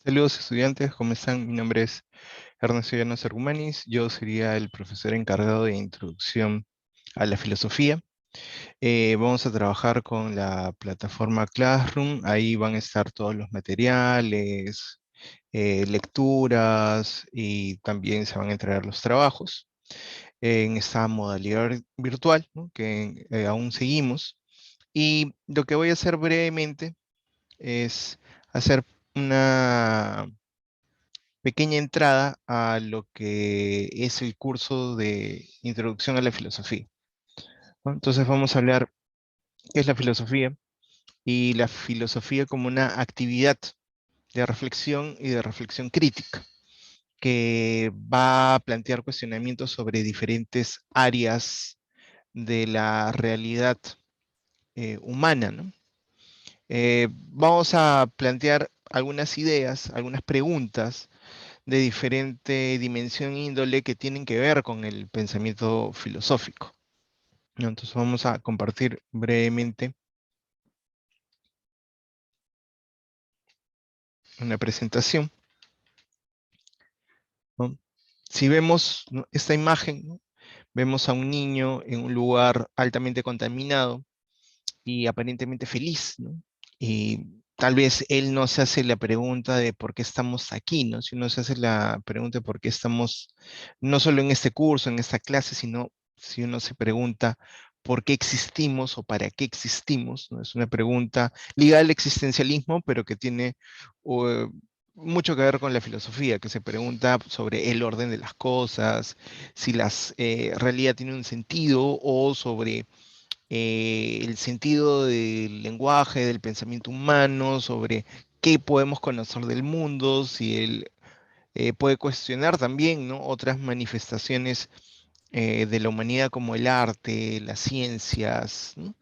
Saludos estudiantes, ¿cómo están? Mi nombre es Ernesto Llanos Argumanis, yo sería el profesor encargado de introducción a la filosofía. Vamos a trabajar con la plataforma Classroom, ahí van a estar todos los materiales, lecturas y también se van a entregar los trabajos en esta modalidad virtual, ¿no? Que aún seguimos. Y lo que voy a hacer brevemente es hacer una pequeña entrada a lo que es el curso de Introducción a la Filosofía, ¿no? Entonces vamos a hablar qué es la filosofía y la filosofía como una actividad de reflexión y de reflexión crítica que va a plantear cuestionamientos sobre diferentes áreas de la realidad humana, ¿no? Vamos a plantear algunas ideas, algunas preguntas de diferente dimensión e índole que tienen que ver con el pensamiento filosófico, ¿no? Entonces vamos a compartir brevemente una presentación, ¿no? Si vemos, ¿no?, esta imagen, ¿no?, vemos a un niño en un lugar altamente contaminado y aparentemente feliz, ¿no? Y tal vez él no se hace la pregunta de por qué estamos aquí, ¿no? Si uno se hace la pregunta de por qué estamos no solo en este curso, en esta clase, sino si uno se pregunta por qué existimos o para qué existimos, ¿no? Es una pregunta ligada al existencialismo, pero que tiene uh, mucho que ver con la filosofía, que se pregunta sobre el orden de las cosas, si la realidad tiene un sentido o sobre el sentido del lenguaje, del pensamiento humano, sobre qué podemos conocer del mundo, si él puede cuestionar también, ¿no?, otras manifestaciones de la humanidad como el arte, las ciencias, ¿no?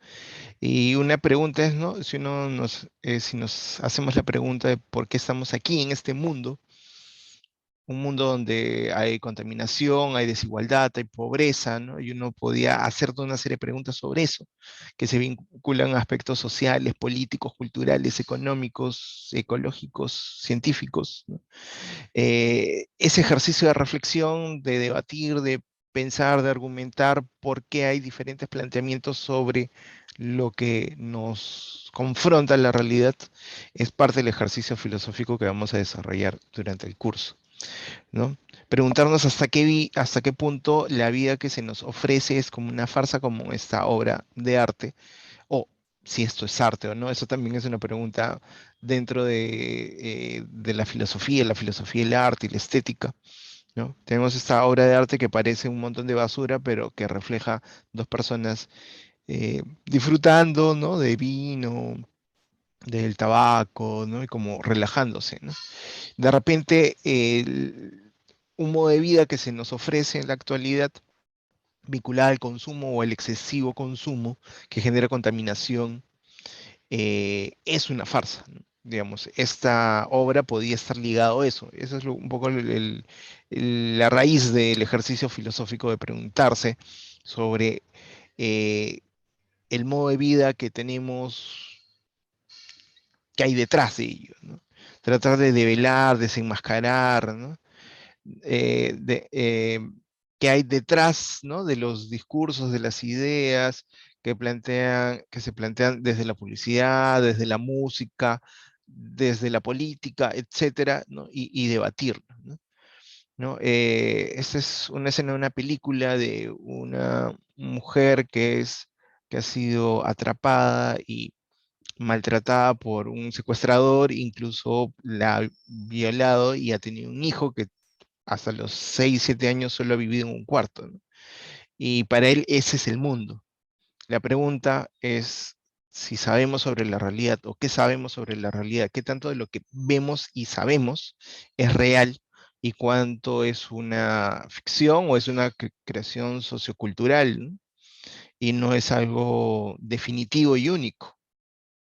Y una pregunta es, ¿no?, si nos hacemos la pregunta de por qué estamos aquí en este mundo, un mundo donde hay contaminación, hay desigualdad, hay pobreza, ¿no? Y uno podía hacer toda una serie de preguntas sobre eso, que se vinculan a aspectos sociales, políticos, culturales, económicos, ecológicos, científicos, ¿no? Ese ejercicio de reflexión, de debatir, de pensar, de argumentar por qué hay diferentes planteamientos sobre lo que nos confronta la realidad, es parte del ejercicio filosófico que vamos a desarrollar durante el curso, ¿no? Preguntarnos hasta qué punto la vida que se nos ofrece es como una farsa, como esta obra de arte, o si esto es arte o no. Eso también es una pregunta dentro de la filosofía, el arte y la estética, ¿no? Tenemos esta obra de arte que parece un montón de basura, pero que refleja dos personas disfrutando, ¿no?, de vino, del tabaco, ¿no?, y como relajándose, ¿no? De repente, un modo de vida que se nos ofrece en la actualidad, vinculada al consumo o al excesivo consumo, que genera contaminación, es una farsa, ¿no? Digamos, esta obra podía estar ligado a eso. Eso es un poco la raíz del ejercicio filosófico de preguntarse sobre eh, el modo de vida que tenemos, que hay detrás de ello, ¿no? Tratar de develar, desenmascarar, ¿no?, eh, de, eh, que hay detrás, ¿no?, de los discursos, de las ideas que se plantean desde la publicidad, desde la música, desde la política, etcétera, ¿no?, y debatirlo, ¿no? ¿No? Esta es una escena de una película de una mujer que ha sido atrapada y maltratada por un secuestrador, incluso la ha violado y ha tenido un hijo que hasta los 6 7 años solo ha vivido en un cuarto, ¿no? Y para él ese es el mundo. La pregunta es si sabemos sobre la realidad o qué sabemos sobre la realidad, qué tanto de lo que vemos y sabemos es real y cuánto es una ficción o es una creación sociocultural, ¿no? Y no es algo definitivo y único,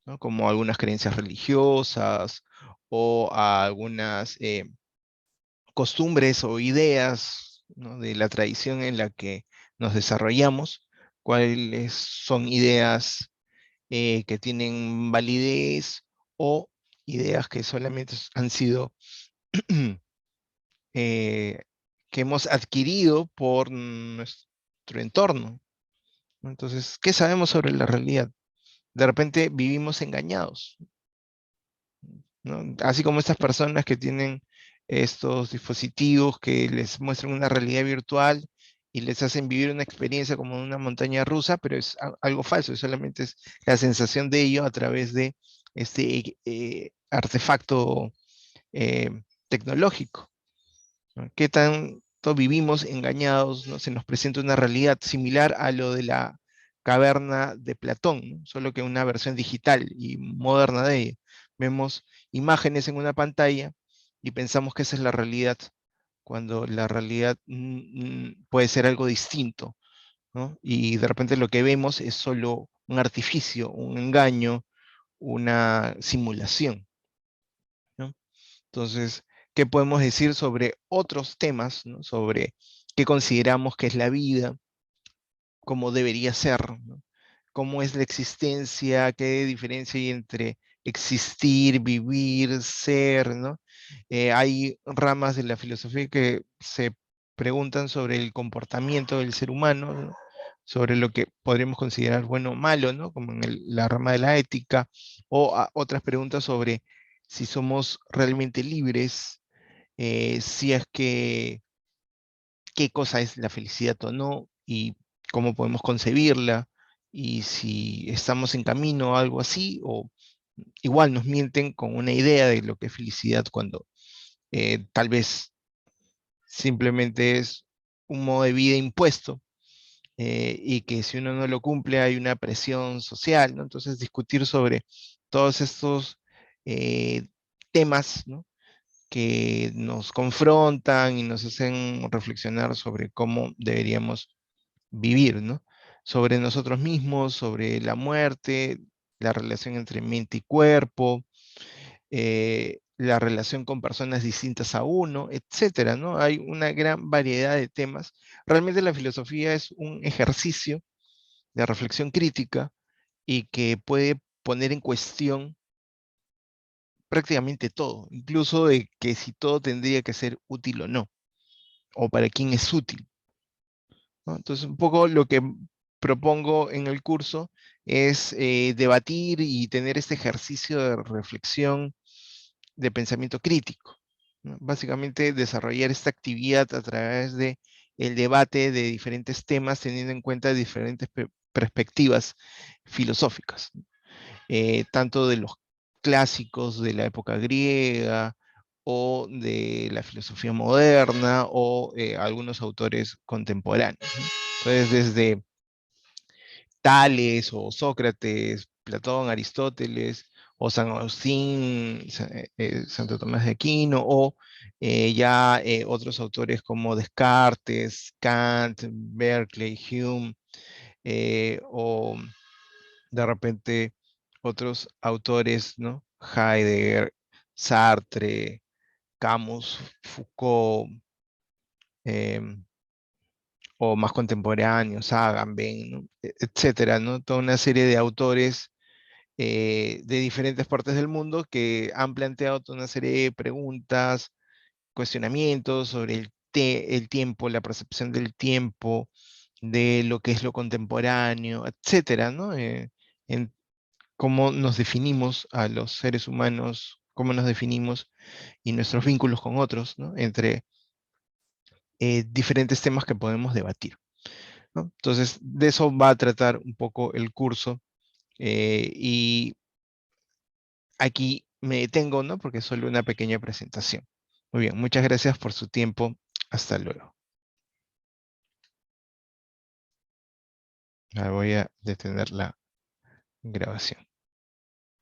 ¿no?, como algunas creencias religiosas o algunas costumbres o ideas, ¿no?, de la tradición en la que nos desarrollamos, cuáles son ideas que tienen validez o ideas que solamente han sido, que hemos adquirido por nuestro entorno, ¿no? Entonces, ¿qué sabemos sobre la realidad? De repente vivimos engañados, ¿no? Así como estas personas que tienen estos dispositivos que les muestran una realidad virtual y les hacen vivir una experiencia como una montaña rusa, pero es algo falso, solamente es la sensación de ello a través de este artefacto eh, tecnológico, ¿no? ¿Qué tanto vivimos engañados, ¿no? Se nos presenta una realidad similar a lo de la caverna de Platón, ¿no? Solo que una versión digital y moderna de ella. Vemos imágenes en una pantalla y pensamos que esa es la realidad, cuando la realidad puede ser algo distinto, ¿no? Y de repente lo que vemos es solo un artificio, un engaño, una simulación, ¿no? Entonces, ¿qué podemos decir sobre otros temas, ¿no? Sobre qué consideramos que es la vida, cómo debería ser, ¿no? Cómo es la existencia, qué diferencia hay entre existir, vivir, ser, ¿no? Hay ramas de la filosofía que se preguntan sobre el comportamiento del ser humano, ¿no? Sobre lo que podríamos considerar bueno o malo, ¿no? Como en la rama de la ética, o otras preguntas sobre si somos realmente libres, si es que qué cosa es la felicidad o no, y cómo podemos concebirla, y si estamos en camino o algo así, o igual nos mienten con una idea de lo que es felicidad cuando tal vez simplemente es un modo de vida impuesto, y que si uno no lo cumple hay una presión social, ¿no? Entonces discutir sobre todos estos eh, temas, ¿no? Que nos confrontan y nos hacen reflexionar sobre cómo deberíamos vivir, ¿no? Sobre nosotros mismos, sobre la muerte, la relación entre mente y cuerpo, la relación con personas distintas a uno, etcétera, ¿no? Hay una gran variedad de temas. Realmente la filosofía es un ejercicio de reflexión crítica y que puede poner en cuestión prácticamente todo, incluso de que si todo tendría que ser útil o no, o para quién es útil, ¿no? Entonces, un poco lo que propongo en el curso es debatir y tener este ejercicio de reflexión, de pensamiento crítico, ¿no? Básicamente desarrollar esta actividad a través de el debate de diferentes temas teniendo en cuenta diferentes perspectivas filosóficas, ¿no? Tanto de los clásicos de la época griega o de la filosofía moderna o algunos autores contemporáneos, ¿no? Entonces, desde Tales o Sócrates, Platón, Aristóteles, o San Agustín, Santo Tomás de Aquino, o ya otros autores como Descartes, Kant, Berkeley, Hume, o de repente otros autores, ¿no? Heidegger, Sartre, Camus, Foucault, em, o más contemporáneos, Agamben, ¿no? Etcétera, ¿no? Toda una serie de autores de diferentes partes del mundo que han planteado toda una serie de preguntas, cuestionamientos sobre el tiempo, la percepción del tiempo, de lo que es lo contemporáneo, etcétera, ¿no? En cómo nos definimos a los seres humanos, cómo nos definimos y nuestros vínculos con otros, ¿no? Entre diferentes temas que podemos debatir, ¿no? Entonces, de eso va a tratar un poco el curso, y aquí me detengo, ¿no? Porque es solo una pequeña presentación. Muy bien, muchas gracias por su tiempo. Hasta luego. Ahora voy a detener la grabación.